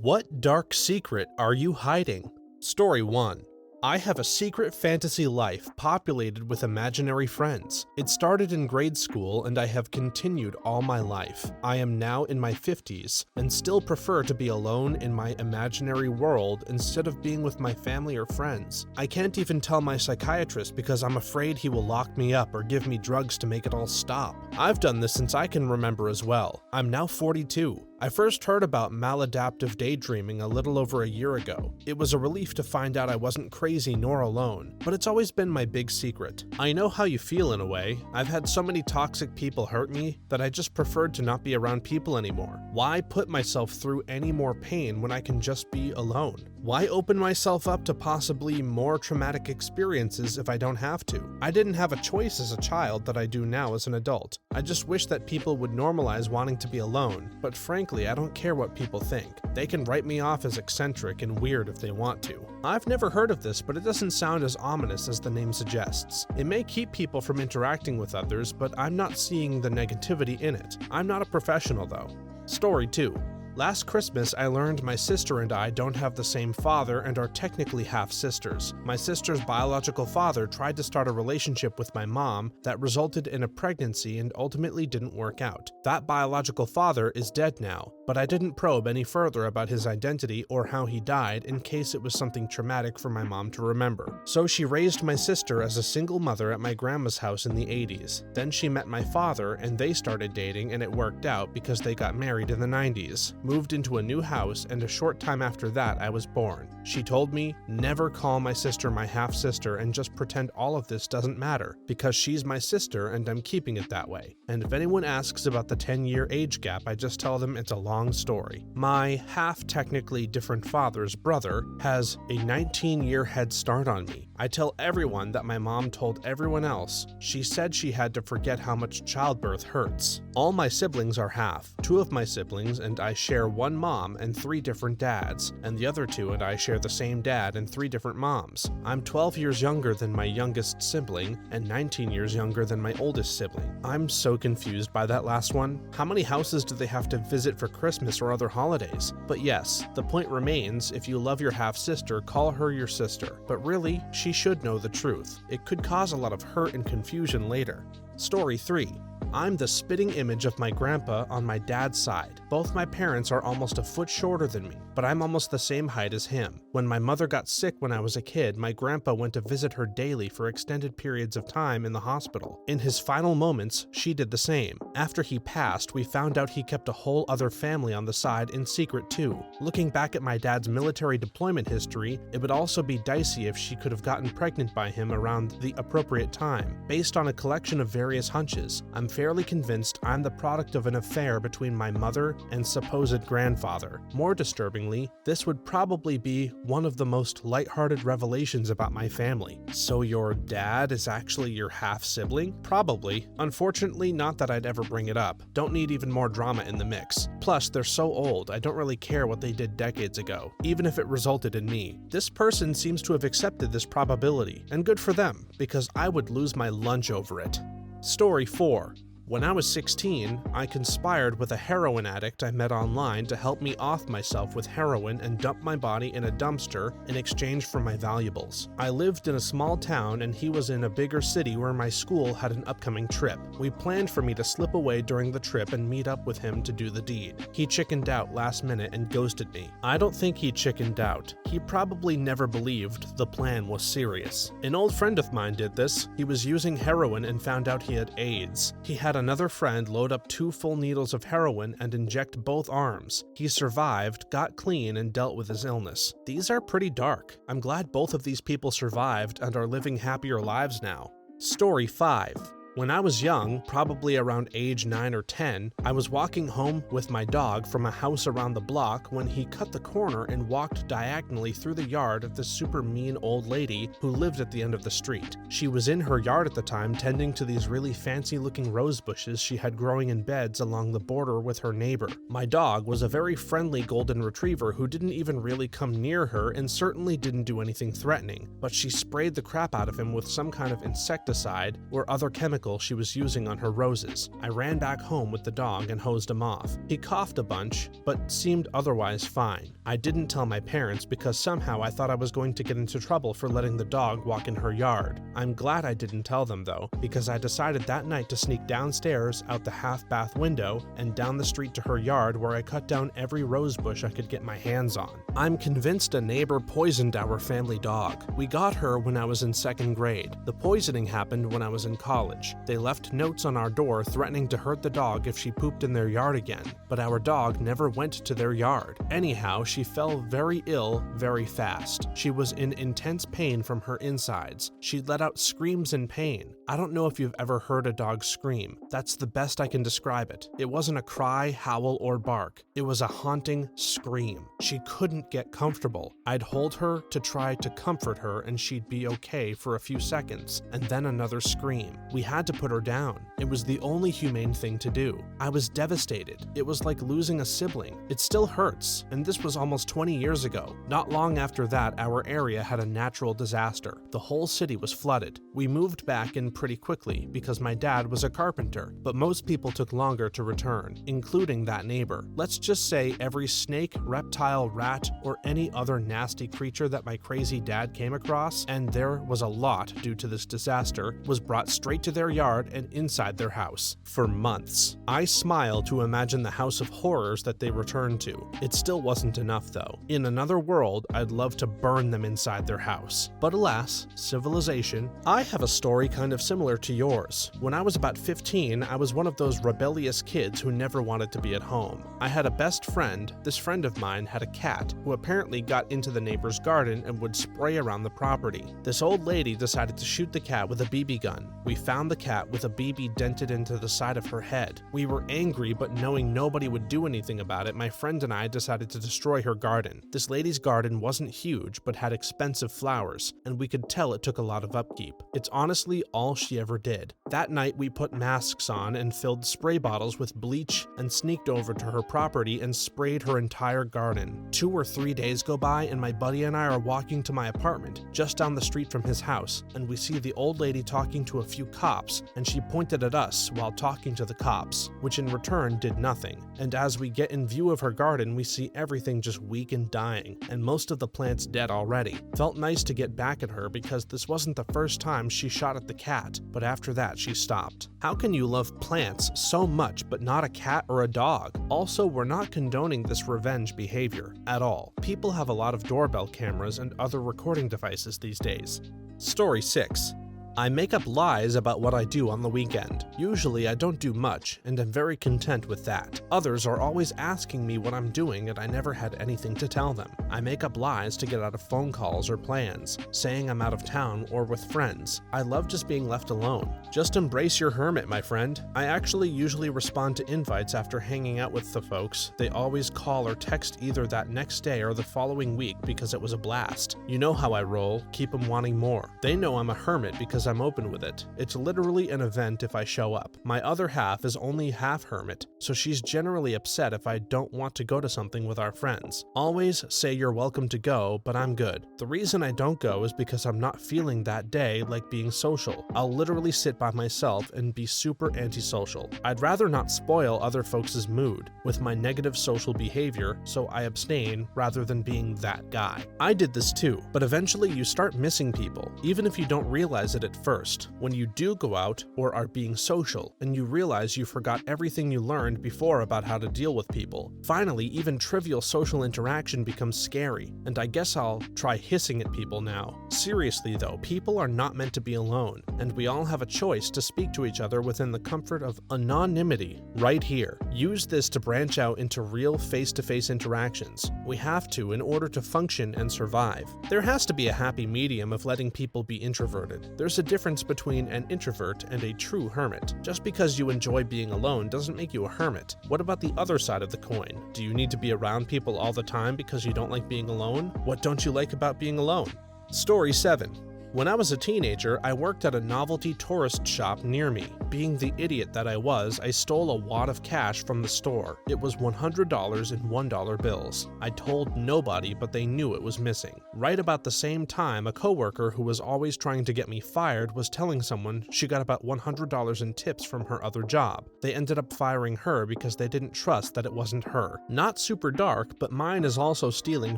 What dark secret are you hiding? Story 1. I have a secret fantasy life populated with imaginary friends. It started in grade school and I have continued all my life. I am now in my 50s and still prefer to be alone in my imaginary world instead of being with my family or friends. I can't even tell my psychiatrist because I'm afraid he will lock me up or give me drugs to make it all stop. I've done this since I can remember as well. I'm now 42. I first heard about maladaptive daydreaming a little over a year ago. It was a relief to find out I wasn't crazy nor alone, but it's always been my big secret. I know how you feel in a way. I've had so many toxic people hurt me that I just preferred to not be around people anymore. Why put myself through any more pain when I can just be alone? Why open myself up to possibly more traumatic experiences if I don't have to? I didn't have a choice as a child that I do now as an adult. I just wish that people would normalize wanting to be alone, but frankly, I don't care what people think. They can write me off as eccentric and weird if they want to. I've never heard of this, but it doesn't sound as ominous as the name suggests. It may keep people from interacting with others, but I'm not seeing the negativity in it. I'm not a professional though. Story 2. Last Christmas, I learned my sister and I don't have the same father and are technically half-sisters. My sister's biological father tried to start a relationship with my mom that resulted in a pregnancy and ultimately didn't work out. That biological father is dead now, but I didn't probe any further about his identity or how he died in case it was something traumatic for my mom to remember. So she raised my sister as a single mother at my grandma's house in the 80s. Then she met my father and they started dating and it worked out because they got married in the 90s. Moved into a new house, and a short time after that I was born. She told me, never call my sister my half-sister and just pretend all of this doesn't matter, because she's my sister and I'm keeping it that way. And if anyone asks about the 10-year age gap, I just tell them it's a long story. My half-technically different father's brother has a 19-year head start on me. I tell everyone that my mom told everyone else. She said she had to forget how much childbirth hurts. All my siblings are half. 2 of my siblings and I share one mom and 3 different dads, and the other 2 and I share the same dad and 3 different moms. I'm 12 years younger than my youngest sibling and 19 years younger than my oldest sibling. I'm so confused by that last one. How many houses do they have to visit for Christmas or other holidays? But yes, the point remains, if you love your half-sister, call her your sister. But really, she should know the truth. It could cause a lot of hurt and confusion later. Story 3. I'm the spitting image of my grandpa on my dad's side. Both my parents are almost a foot shorter than me, but I'm almost the same height as him. When my mother got sick when I was a kid, my grandpa went to visit her daily for extended periods of time in the hospital. In his final moments, she did the same. After he passed, we found out he kept a whole other family on the side in secret too. Looking back at my dad's military deployment history, it would also be dicey if she could have gotten pregnant by him around the appropriate time. Based on a collection of various hunches, I'm fairly convinced I'm the product of an affair between my mother and supposed grandfather. More disturbingly, this would probably be one of the most lighthearted revelations about my family. So your dad is actually your half-sibling? Probably. Unfortunately, not that I'd ever bring it up. Don't need even more drama in the mix. Plus, they're so old, I don't really care what they did decades ago, even if it resulted in me. This person seems to have accepted this probability, and good for them, because I would lose my lunch over it. Story 4. When I was 16, I conspired with a heroin addict I met online to help me off myself with heroin and dump my body in a dumpster in exchange for my valuables. I lived in a small town and he was in a bigger city where my school had an upcoming trip. We planned for me to slip away during the trip and meet up with him to do the deed. He chickened out last minute and ghosted me. I don't think he chickened out. He probably never believed the plan was serious. An old friend of mine did this. He was using heroin and found out he had AIDS. He had another friend load up 2 full needles of heroin and inject both arms. He survived, got clean, and dealt with his illness. These are pretty dark. I'm glad both of these people survived and are living happier lives now. Story 5. When I was young, probably around age 9 or 10, I was walking home with my dog from a house around the block when he cut the corner and walked diagonally through the yard of this super mean old lady who lived at the end of the street. She was in her yard at the time tending to these really fancy looking rose bushes she had growing in beds along the border with her neighbor. My dog was a very friendly golden retriever who didn't even really come near her and certainly didn't do anything threatening, but she sprayed the crap out of him with some kind of insecticide or other chemical chemical she was using on her roses. I ran back home with the dog and hosed him off. He coughed a bunch, but seemed otherwise fine. I didn't tell my parents because somehow I thought I was going to get into trouble for letting the dog walk in her yard. I'm glad I didn't tell them though, because I decided that night to sneak downstairs out the half-bath window and down the street to her yard, where I cut down every rose bush I could get my hands on. I'm convinced a neighbor poisoned our family dog. We got her when I was in 2nd grade. The poisoning happened when I was in college. They left notes on our door threatening to hurt the dog if she pooped in their yard again, but our dog never went to their yard. Anyhow, she fell very ill very fast. She was in intense pain from her insides. She let out screams in pain. I don't know if you've ever heard a dog scream. That's the best I can describe it. It wasn't a cry, howl, or bark. It was a haunting scream. She couldn't get comfortable. I'd hold her to try to comfort her and she'd be okay for a few seconds, and then another scream. We had to put her down. It was the only humane thing to do. I was devastated. It was like losing a sibling. It still hurts, and this was almost 20 years ago. Not long after that, our area had a natural disaster. The whole city was flooded. We moved back in pretty quickly because my dad was a carpenter, but most people took longer to return, including that neighbor. Let's just say every snake, reptile, rat, or any other nasty creature that my crazy dad came across, and there was a lot due to this disaster, was brought straight to their yard and inside their house. For months. I smile to imagine the house of horrors that they returned to. It still wasn't enough though. In another world, I'd love to burn them inside their house. But alas, civilization. I have a story kind of similar to yours. When I was about 15, I was one of those rebellious kids who never wanted to be at home. I had a best friend. This friend of mine had a cat who apparently got into the neighbor's garden and would spray around the property. This old lady decided to shoot the cat with a BB gun. We found the cat with a BB dented into the side of her head. We were angry, but knowing nobody would do anything about it, my friend and I decided to destroy her garden. This lady's garden wasn't huge, but had expensive flowers, and we could tell it took a lot of upkeep. It's honestly all she ever did. That night we put masks on and filled spray bottles with bleach and sneaked over to her property and sprayed her entire garden. 2 or 3 days go by and my buddy and I are walking to my apartment, just down the street from his house, and we see the old lady talking to a few cops, and she pointed at us while talking to the cops, which in return did nothing. And as we get in view of her garden, we see everything just weak and dying, and most of the plants dead already. Felt nice to get back at her because this wasn't the first time she shot at the cat, but after that she stopped. How can you love plants so much but not a cat or a dog? Also, we're not condoning this revenge behavior at all. People have a lot of doorbell cameras and other recording devices these days. Story 6. I make up lies about what I do on the weekend. Usually I don't do much, and I'm very content with that. Others are always asking me what I'm doing, and I never had anything to tell them. I make up lies to get out of phone calls or plans, saying I'm out of town or with friends. I love just being left alone. Just embrace your hermit, my friend. I actually usually respond to invites after hanging out with the folks. They always call or text either that next day or the following week because it was a blast. You know how I roll, keep them wanting more. They know I'm a hermit because I'm open with it. It's literally an event if I show up. My other half is only half hermit, so she's generally upset if I don't want to go to something with our friends. Always say you're welcome to go, but I'm good. The reason I don't go is because I'm not feeling that day like being social. I'll literally sit by myself and be super antisocial. I'd rather not spoil other folks' mood with my negative social behavior, so I abstain rather than being that guy. I did this too, but eventually you start missing people, even if you don't realize it at first. When you do go out or are being social and you realize you forgot everything you learned before about how to deal with people. Finally, even trivial social interaction becomes scary, and I guess I'll try hissing at people now. Seriously though, people are not meant to be alone, and we all have a choice to speak to each other within the comfort of anonymity right here. Use this to branch out into real face-to-face interactions. We have to in order to function and survive. There has to be a happy medium of letting people be introverted. There's a difference between an introvert and a true hermit. Just because you enjoy being alone doesn't make you a hermit. What about the other side of the coin? Do you need to be around people all the time because you don't like being alone? What don't you like about being alone? Story 7. When I was a teenager, I worked at a novelty tourist shop near me. Being the idiot that I was, I stole a wad of cash from the store. It was $100 in $1 bills. I told nobody, but they knew it was missing. Right about the same time, a coworker who was always trying to get me fired was telling someone she got about $100 in tips from her other job. They ended up firing her because they didn't trust that it wasn't her. Not super dark, but mine is also stealing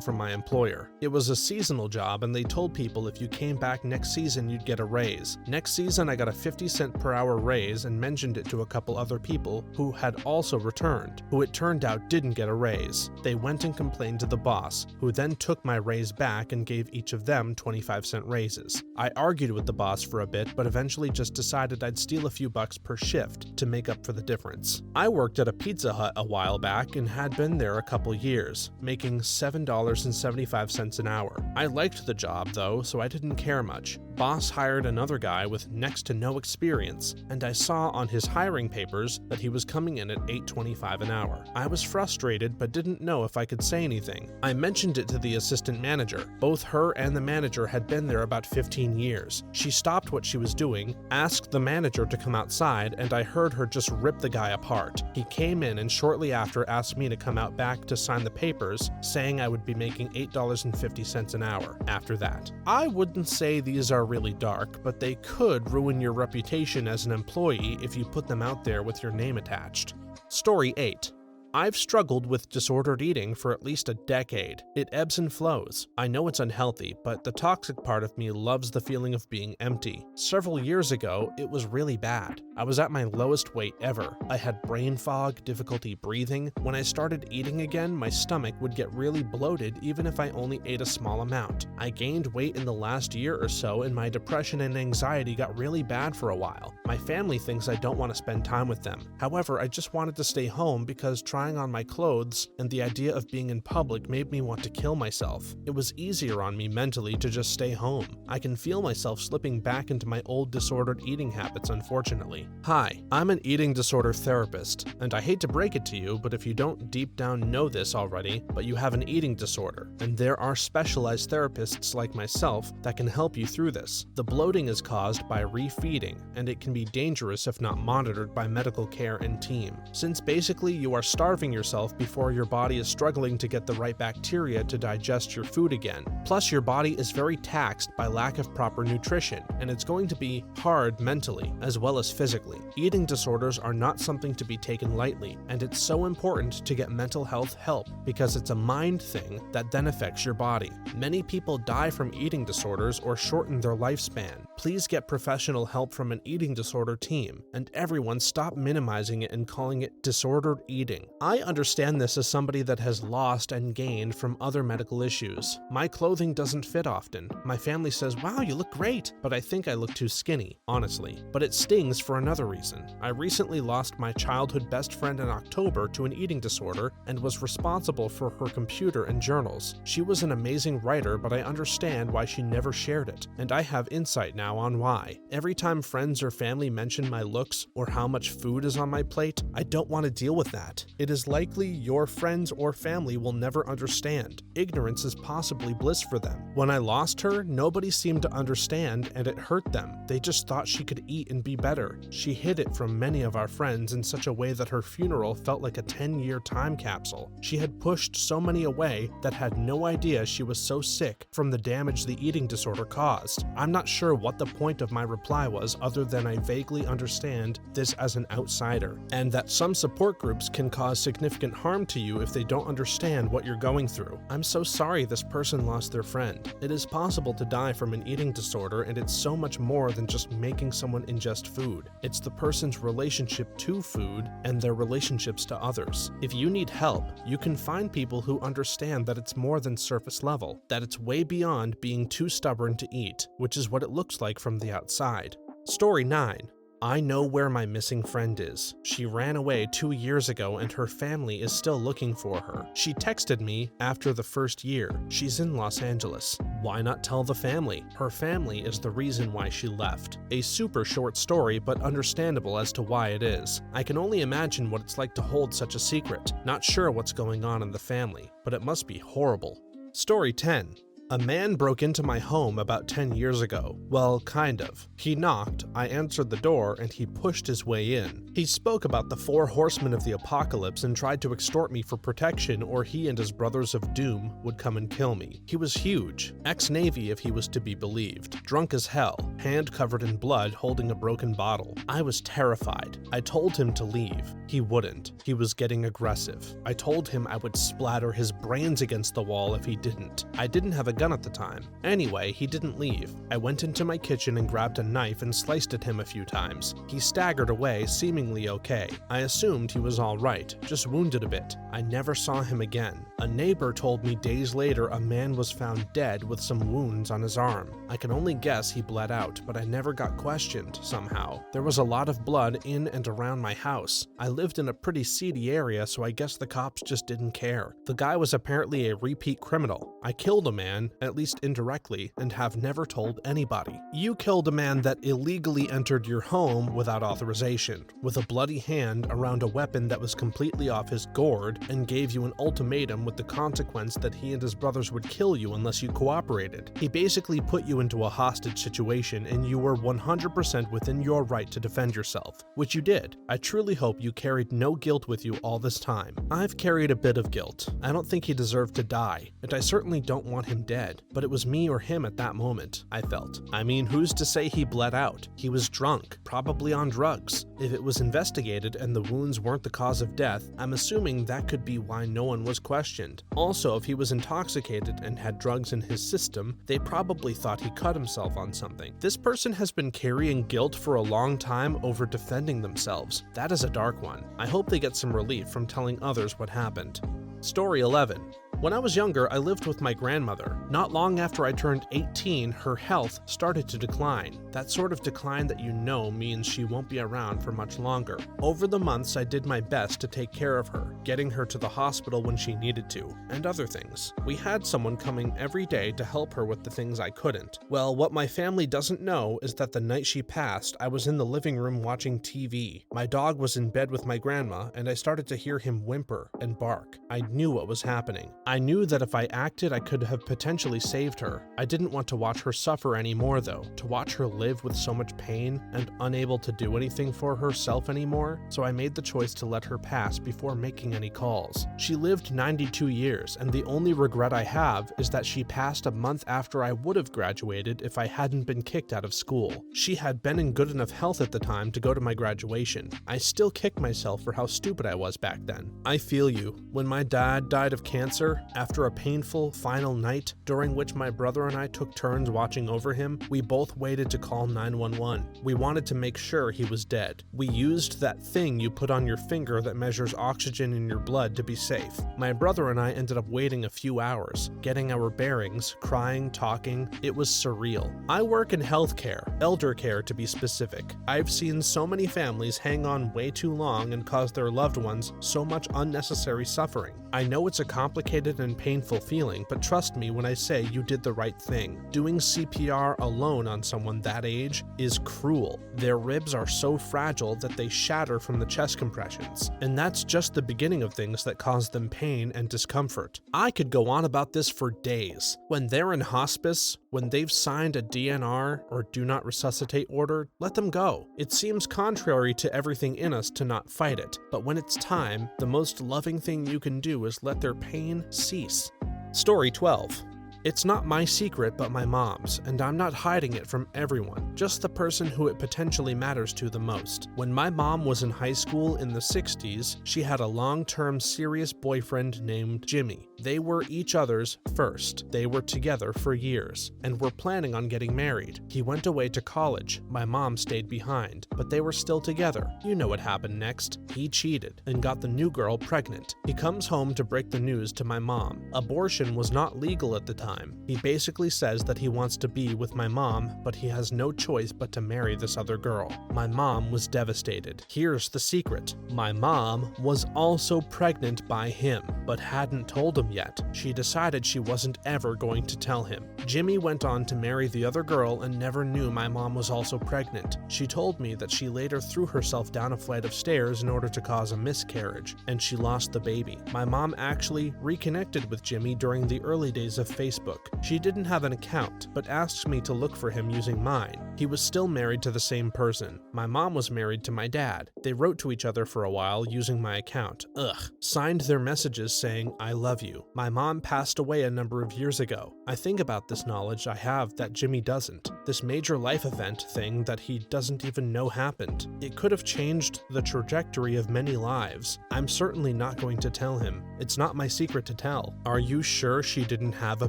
from my employer. It was a seasonal job, and they told people if you came back next season you'd get a raise. Next season I got a 50-cent per hour raise and mentioned it to a couple other people who had also returned, who it turned out didn't get a raise. They went and complained to the boss, who then took my raise back and gave each of them 25-cent raises. I argued with the boss for a bit, but eventually just decided I'd steal a few bucks per shift to make up for the difference. I worked at a Pizza Hut a while back and had been there a couple years, making $7.75 an hour. I liked the job though, so I didn't care much. Boss hired another guy with next to no experience, and I saw on his hiring papers that he was coming in at $8.25 an hour. I was frustrated but didn't know if I could say anything. I mentioned it to the assistant manager. Both her and the manager had been there about 15 years. She stopped what she was doing, asked the manager to come outside, and I heard her just rip the guy apart. He came in and shortly after asked me to come out back to sign the papers, saying I would be making $8.50 an hour after that. I wouldn't say these are really dark, but they could ruin your reputation as an employee if you put them out there with your name attached. Story 8. I've struggled with disordered eating for at least a decade. It ebbs and flows. I know it's unhealthy, but the toxic part of me loves the feeling of being empty. Several years ago, it was really bad. I was at my lowest weight ever. I had brain fog, difficulty breathing. When I started eating again, my stomach would get really bloated even if I only ate a small amount. I gained weight in the last year or so, and my depression and anxiety got really bad for a while. My family thinks I don't want to spend time with them. However, I just wanted to stay home because trying on my clothes and the idea of being in public made me want to kill myself. It was easier on me mentally to just stay home. I can feel myself slipping back into my old disordered eating habits, unfortunately. Hi, I'm an eating disorder therapist, and I hate to break it to you, but if you don't deep down know this already, but you have an eating disorder, and there are specialized therapists like myself that can help you through this. The bloating is caused by refeeding, and it can be dangerous if not monitored by medical care and team. Since basically you are starving yourself before your body is struggling to get the right bacteria to digest your food again. Plus, your body is very taxed by lack of proper nutrition, and it's going to be hard mentally as well as physically. Eating disorders are not something to be taken lightly, and it's so important to get mental health help because it's a mind thing that then affects your body. Many people die from eating disorders or shorten their lifespan. Please get professional help from an eating disorder team, and everyone stop minimizing it and calling it disordered eating. I understand this as somebody that has lost and gained from other medical issues. My clothing doesn't fit often. My family says, "Wow, you look great," but I think I look too skinny, honestly. But it stings for another reason. I recently lost my childhood best friend in October to an eating disorder and was responsible for her computer and journals. She was an amazing writer, but I understand why she never shared it, and I have insight now on why. Every time friends or family mention my looks or how much food is on my plate, I don't want to deal with that. It is likely your friends or family will never understand. Ignorance is possibly bliss for them. When I lost her, nobody seemed to understand, and it hurt them. They just thought she could eat and be better. She hid it from many of our friends in such a way that her funeral felt like a 10-year time capsule. She had pushed so many away that had no idea she was so sick from the damage the eating disorder caused. I'm not sure what the point of my reply was other than I vaguely understand this as an outsider, and that some support groups can cause significant harm to you if they don't understand what you're going through. I'm so sorry this person lost their friend. It is possible to die from an eating disorder, and it's so much more than just making someone ingest food. It's the person's relationship to food and their relationships to others. If you need help, you can find people who understand that it's more than surface level, that it's way beyond being too stubborn to eat, which is what it looks like from the outside. Story 9. I know where my missing friend is. She ran away 2 years ago and her family is still looking for her. She texted me after the first year. She's in Los Angeles. Why not tell the family? Her family is the reason why she left. A super short story, but understandable as to why it is. I can only imagine what it's like to hold such a secret. Not sure what's going on in the family, but it must be horrible. Story 10. A man broke into my home about 10 years ago. Well, kind of. He knocked, I answered the door, and he pushed his way in. He spoke about the 4 horsemen of the apocalypse and tried to extort me for protection, or he and his brothers of doom would come and kill me. He was huge, ex-Navy if he was to be believed, drunk as hell, hand covered in blood holding a broken bottle. I was terrified. I told him to leave. He wouldn't. He was getting aggressive. I told him I would splatter his brains against the wall if he didn't. I didn't have a gun at the time. Anyway, he didn't leave. I went into my kitchen and grabbed a knife and sliced at him a few times. He staggered away, seemingly okay. I assumed he was all right, just wounded a bit. I never saw him again. A neighbor told me days later a man was found dead with some wounds on his arm. I can only guess he bled out, but I never got questioned somehow. There was a lot of blood in and around my house. I lived in a pretty seedy area, so I guess the cops just didn't care. The guy was apparently a repeat criminal. I killed a man, at least indirectly, and have never told anybody. You killed a man that illegally entered your home without authorization, with a bloody hand around a weapon that was completely off his gourd, and gave you an ultimatum with the consequence that he and his brothers would kill you unless you cooperated. He basically put you into a hostage situation, and you were 100% within your right to defend yourself, which you did. I truly hope you carried no guilt with you all this time. I've carried a bit of guilt. I don't think he deserved to die, and I certainly don't want him dead, but it was me or him at that moment, I felt. I mean, who's to say he bled out? He was drunk, probably on drugs. If it was investigated and the wounds weren't the cause of death, I'm assuming that could be why no one was questioned. Also, if he was intoxicated and had drugs in his system, they probably thought he cut himself on something. This person has been carrying guilt for a long time over defending themselves. That is a dark one. I hope they get some relief from telling others what happened. Story 11. When I was younger, I lived with my grandmother. Not long after I turned 18, her health started to decline. That sort of decline that you know means she won't be around for much longer. Over the months, I did my best to take care of her, getting her to the hospital when she needed to, and other things. We had someone coming every day to help her with the things I couldn't. Well, what my family doesn't know is that the night she passed, I was in the living room watching TV. My dog was in bed with my grandma, and I started to hear him whimper and bark. I knew what was happening. I knew that if I acted, I could have potentially saved her. I didn't want to watch her suffer anymore, though. To watch her live with so much pain and unable to do anything for herself anymore, so I made the choice to let her pass before making any calls. She lived 92 years, and the only regret I have is that she passed a month after I would have graduated if I hadn't been kicked out of school. She had been in good enough health at the time to go to my graduation. I still kick myself for how stupid I was back then. I feel you. When my dad died of cancer, after a painful final night during which my brother and I took turns watching over him, we both waited to call 911. We wanted to make sure he was dead. We used that thing you put on your finger that measures oxygen in your blood to be safe. My brother and I ended up waiting a few hours, getting our bearings, crying, talking. It was surreal. I work in healthcare, elder care to be specific. I've seen so many families hang on way too long and cause their loved ones so much unnecessary suffering. I know it's a complicated and painful feeling, but trust me when I say you did the right thing. Doing CPR alone on someone that age is cruel. Their ribs are so fragile that they shatter from the chest compressions, and that's just the beginning of things that cause them pain and discomfort. I could go on about this for days. When they're in hospice, when they've signed a DNR or do not resuscitate order, let them go. It seems contrary to everything in us to not fight it, but when it's time, the most loving thing you can do is let their pain cease. Story 12. It's not my secret but my mom's, and I'm not hiding it from everyone, just the person who it potentially matters to the most. When my mom was in high school in the 60s, she had a long-term serious boyfriend named Jimmy. They were each other's first. They were together for years, and were planning on getting married. He went away to college. My mom stayed behind, but they were still together. You know what happened next. He cheated, and got the new girl pregnant. He comes home to break the news to my mom. Abortion was not legal at the time. He basically says that he wants to be with my mom, but he has no choice but to marry this other girl. My mom was devastated. Here's the secret. My mom was also pregnant by him, but hadn't told him yet. She decided she wasn't ever going to tell him. Jimmy went on to marry the other girl and never knew my mom was also pregnant. She told me that she later threw herself down a flight of stairs in order to cause a miscarriage, and she lost the baby. My mom actually reconnected with Jimmy during the early days of Facebook. She didn't have an account, but asked me to look for him using mine. He was still married to the same person. My mom was married to my dad. They wrote to each other for a while using my account. Ugh. Signed their messages saying, "I love you." My mom passed away a number of years ago. I think about this knowledge I have that Jimmy doesn't. This major life event thing that he doesn't even know happened. It could have changed the trajectory of many lives. I'm certainly not going to tell him. It's not my secret to tell. Are you sure she didn't have a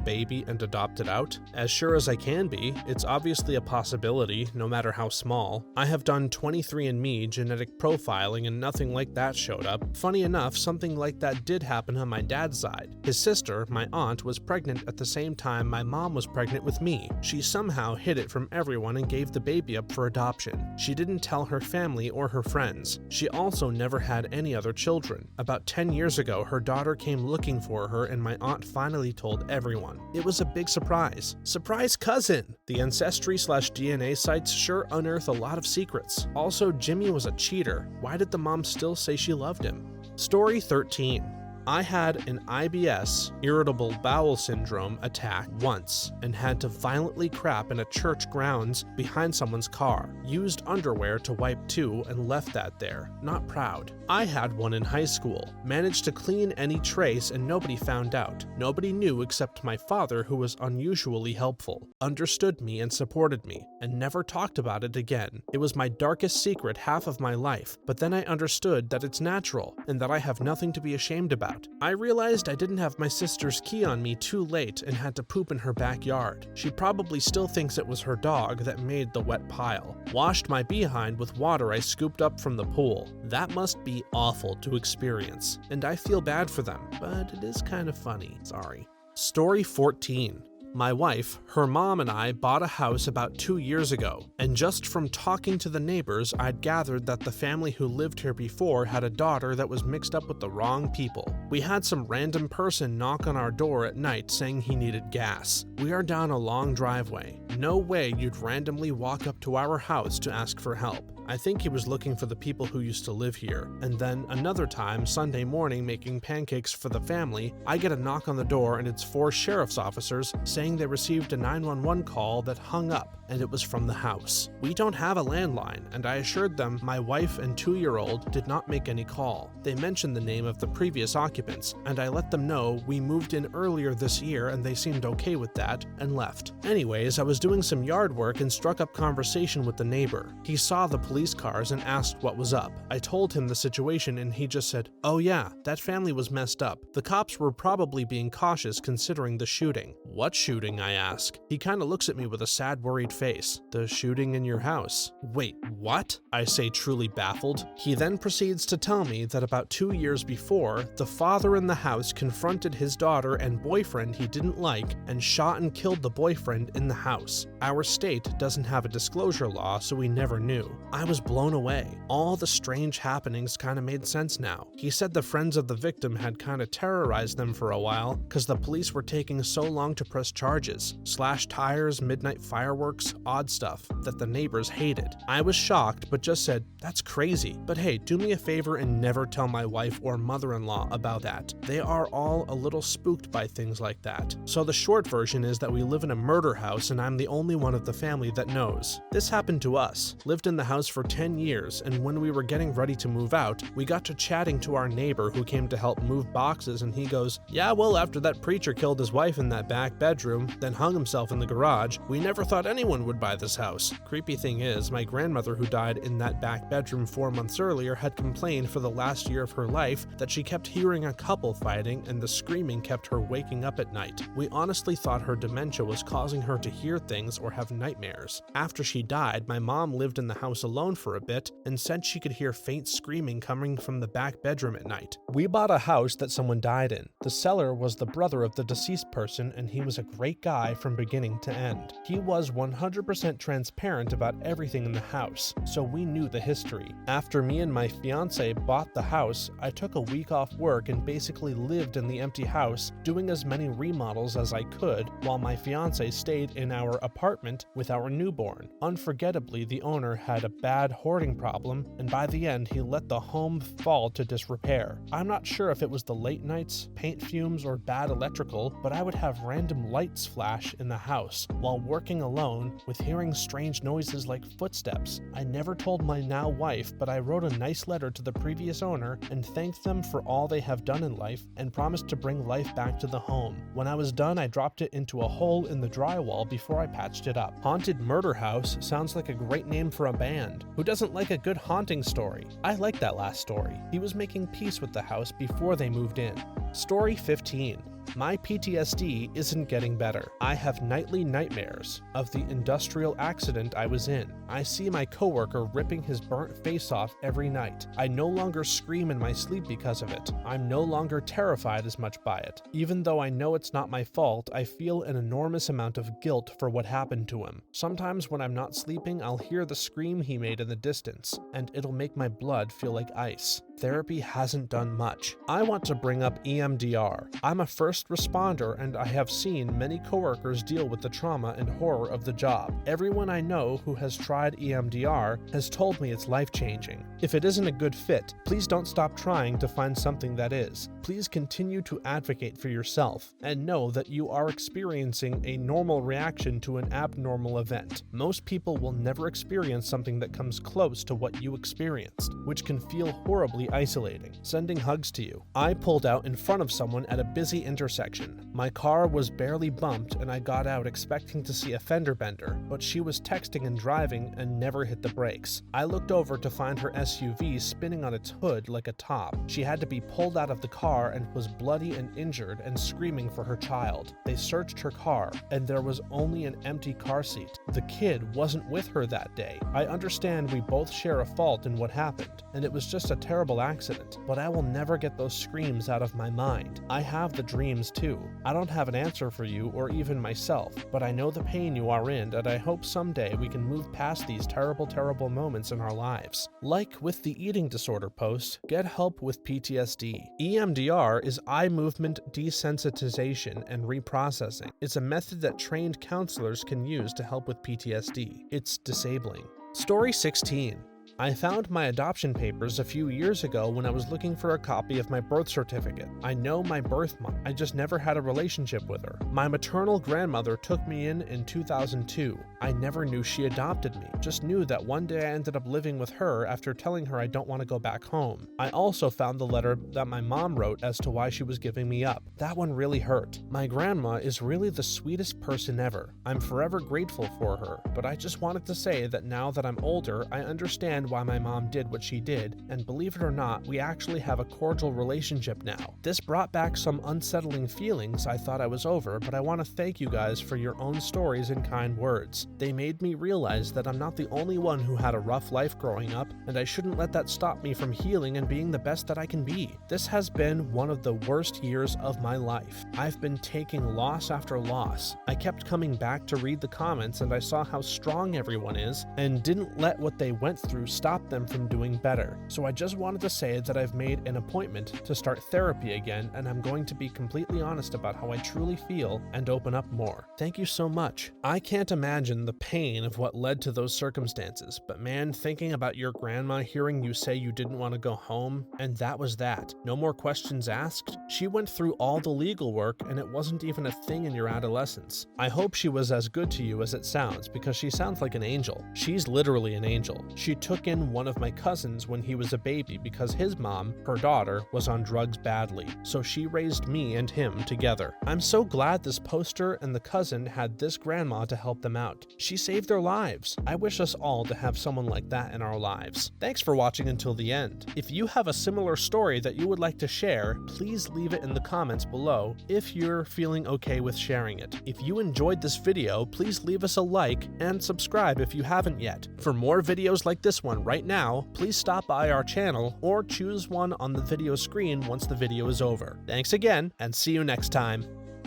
baby and adopt it out? As sure as I can be. It's obviously a possibility, no matter how small. I have done 23andMe genetic profiling and nothing like that showed up. Funny enough, something like that did happen on my dad's side. His sister, my aunt, was pregnant at the same time my mom was pregnant with me. She somehow hid it from everyone and gave the baby up for adoption. She didn't tell her family or her friends. She also never had any other children. About 10 years ago, her daughter came looking for her and my aunt finally told everyone. It was a big surprise. Surprise cousin! The Ancestry/DNA sites sure unearth a lot of secrets. Also, Jimmy was a cheater. Why did the mom still say she loved him? Story 13. I had an IBS, irritable bowel syndrome, attack once and had to violently crap in a church grounds behind someone's car. Used underwear to wipe too and left that there. Not proud. I had one in high school. Managed to clean any trace and nobody found out. Nobody knew except my father, who was unusually helpful, understood me and supported me, and never talked about it again. It was my darkest secret half of my life, but then I understood that it's natural and that I have nothing to be ashamed about. I realized I didn't have my sister's key on me too late and had to poop in her backyard. She probably still thinks it was her dog that made the wet pile. Washed my behind with water I scooped up from the pool. That must be awful to experience, and I feel bad for them, but it is kind of funny. Sorry. Story 14. My wife, her mom, and I bought a house about 2 years ago, and just from talking to the neighbors, I'd gathered that the family who lived here before had a daughter that was mixed up with the wrong people. We had some random person knock on our door at night saying he needed gas. We are down a long driveway. No way you'd randomly walk up to our house to ask for help. I think he was looking for the people who used to live here. And then another time, Sunday morning, making pancakes for the family, I get a knock on the door and it's 4 sheriff's officers saying they received a 911 call that hung up, and it was from the house. We don't have a landline, and I assured them my wife and 2-year-old did not make any call. They mentioned the name of the previous occupants, and I let them know we moved in earlier this year and they seemed okay with that, and left. Anyways, I was doing some yard work and struck up conversation with the neighbor. He saw the police cars and asked what was up. I told him the situation and he just said, "Oh yeah, that family was messed up. The cops were probably being cautious considering the shooting." "What shooting?" I ask. He kinda looks at me with a sad, worried face. "The shooting in your house." "Wait, what?" I say, truly baffled. He then proceeds to tell me that about 2 years before, the father in the house confronted his daughter and boyfriend he didn't like and shot and killed the boyfriend in the house. Our state doesn't have a disclosure law, so we never knew. I was blown away. All the strange happenings kinda made sense now. He said the friends of the victim had kinda terrorized them for a while because the police were taking so long to press charges. Slashed tires, midnight fireworks, odd stuff that the neighbors hated. I was shocked, but just said, "That's crazy. But hey, do me a favor and never tell my wife or mother-in-law about that. They are all a little spooked by things like that." So the short version is that we live in a murder house and I'm the only one of the family that knows. This happened to us. Lived in the house for 10 years, and when we were getting ready to move out, we got to chatting to our neighbor who came to help move boxes, and he goes, "Yeah, well, after that preacher killed his wife in that back bedroom, then hung himself in the garage, we never thought anyone would buy this house." Creepy thing is, my grandmother who died in that back bedroom 4 months earlier had complained for the last year of her life that she kept hearing a couple fighting and the screaming kept her waking up at night. We honestly thought her dementia was causing her to hear things or have nightmares. After she died, my mom lived in the house alone phone for a bit and said she could hear faint screaming coming from the back bedroom at night. We bought a house that someone died in. The seller was the brother of the deceased person, and he was a great guy from beginning to end. He was 100% transparent about everything in the house, so we knew the history. After me and my fiance bought the house, I took a week off work and basically lived in the empty house, doing as many remodels as I could, while my fiance stayed in our apartment with our newborn. Unforgettably, the owner had a bad hoarding problem, and by the end he let the home fall to disrepair. I'm not sure if it was the late nights, paint fumes, or bad electrical, but I would have random lights flash in the house while working alone, with hearing strange noises like footsteps. I never told my now wife, but I wrote a nice letter to the previous owner and thanked them for all they have done in life and promised to bring life back to the home. When I was done, I dropped it into a hole in the drywall before I patched it up. Haunted Murder House sounds like a great name for a band. Who doesn't like a good haunting story? I like that last story. He was making peace with the house before they moved in. Story 15. My PTSD isn't getting better. I have nightly nightmares of the industrial accident I was in. I see my coworker ripping his burnt face off every night. I no longer scream in my sleep because of it. I'm no longer terrified as much by it. Even though I know it's not my fault, I feel an enormous amount of guilt for what happened to him. Sometimes when I'm not sleeping, I'll hear the scream he made in the distance, and it'll make my blood feel like ice. Therapy hasn't done much. I want to bring up EMDR. I'm a first responder, and I have seen many coworkers deal with the trauma and horror of the job. Everyone I know who has tried EMDR has told me it's life-changing. If it isn't a good fit, please don't stop trying to find something that is. Please continue to advocate for yourself and know that you are experiencing a normal reaction to an abnormal event. Most people will never experience something that comes close to what you experienced, which can feel horribly isolating. Sending hugs to you. I pulled out in front of someone at a busy intersection. My car was barely bumped and I got out expecting to see a fender bender, but she was texting and driving and never hit the brakes. I looked over to find her SUV spinning on its hood like a top. She had to be pulled out of the car and was bloody and injured and screaming for her child. They searched her car and there was only an empty car seat. The kid wasn't with her that day. I understand we both share a fault in what happened, and it was just a terrible accident, but I will never get those screams out of my mind. I have the dreams too. I don't have an answer for you or even myself, but I know the pain you are in, and I hope someday we can move past these terrible, terrible moments in our lives. Like with the eating disorder post, get help with PTSD. EMDR is eye movement desensitization and reprocessing. It's a method that trained counselors can use to help with PTSD. It's disabling. Story 16. I found my adoption papers a few years ago when I was looking for a copy of my birth certificate. I know my birth month. I just never had a relationship with her. My maternal grandmother took me in 2002. I never knew she adopted me, just knew that one day I ended up living with her after telling her I don't want to go back home. I also found the letter that my mom wrote as to why she was giving me up. That one really hurt. My grandma is really the sweetest person ever. I'm forever grateful for her, but I just wanted to say that now that I'm older, I understand why my mom did what she did, and believe it or not, we actually have a cordial relationship now. This brought back some unsettling feelings I thought I was over, but I want to thank you guys for your own stories and kind words. They made me realize that I'm not the only one who had a rough life growing up, and I shouldn't let that stop me from healing and being the best that I can be. This has been one of the worst years of my life. I've been taking loss after loss. I kept coming back to read the comments, and I saw how strong everyone is, and didn't let what they went through stop them from doing better. So I just wanted to say that I've made an appointment to start therapy again, and I'm going to be completely honest about how I truly feel and open up more. Thank you so much. I can't imagine the pain of what led to those circumstances, but man, thinking about your grandma hearing you say you didn't want to go home, and that was that. No more questions asked. She went through all the legal work, and it wasn't even a thing in your adolescence. I hope she was as good to you as it sounds, because she sounds like an angel. She's literally an angel. She took in one of my cousins when he was a baby because his mom, her daughter, was on drugs badly, so she raised me and him together. I'm so glad this poster and the cousin had this grandma to help them out. She saved their lives. I wish us all to have someone like that in our lives. Thanks for watching until the end. If you have a similar story that you would like to share, please leave it in the comments below if you're feeling okay with sharing it. If you enjoyed this video, please leave us a like and subscribe if you haven't yet. For more videos like this one, one right now, please stop by our channel or choose one on the video screen once the video is over. Thanks again, and see you next time.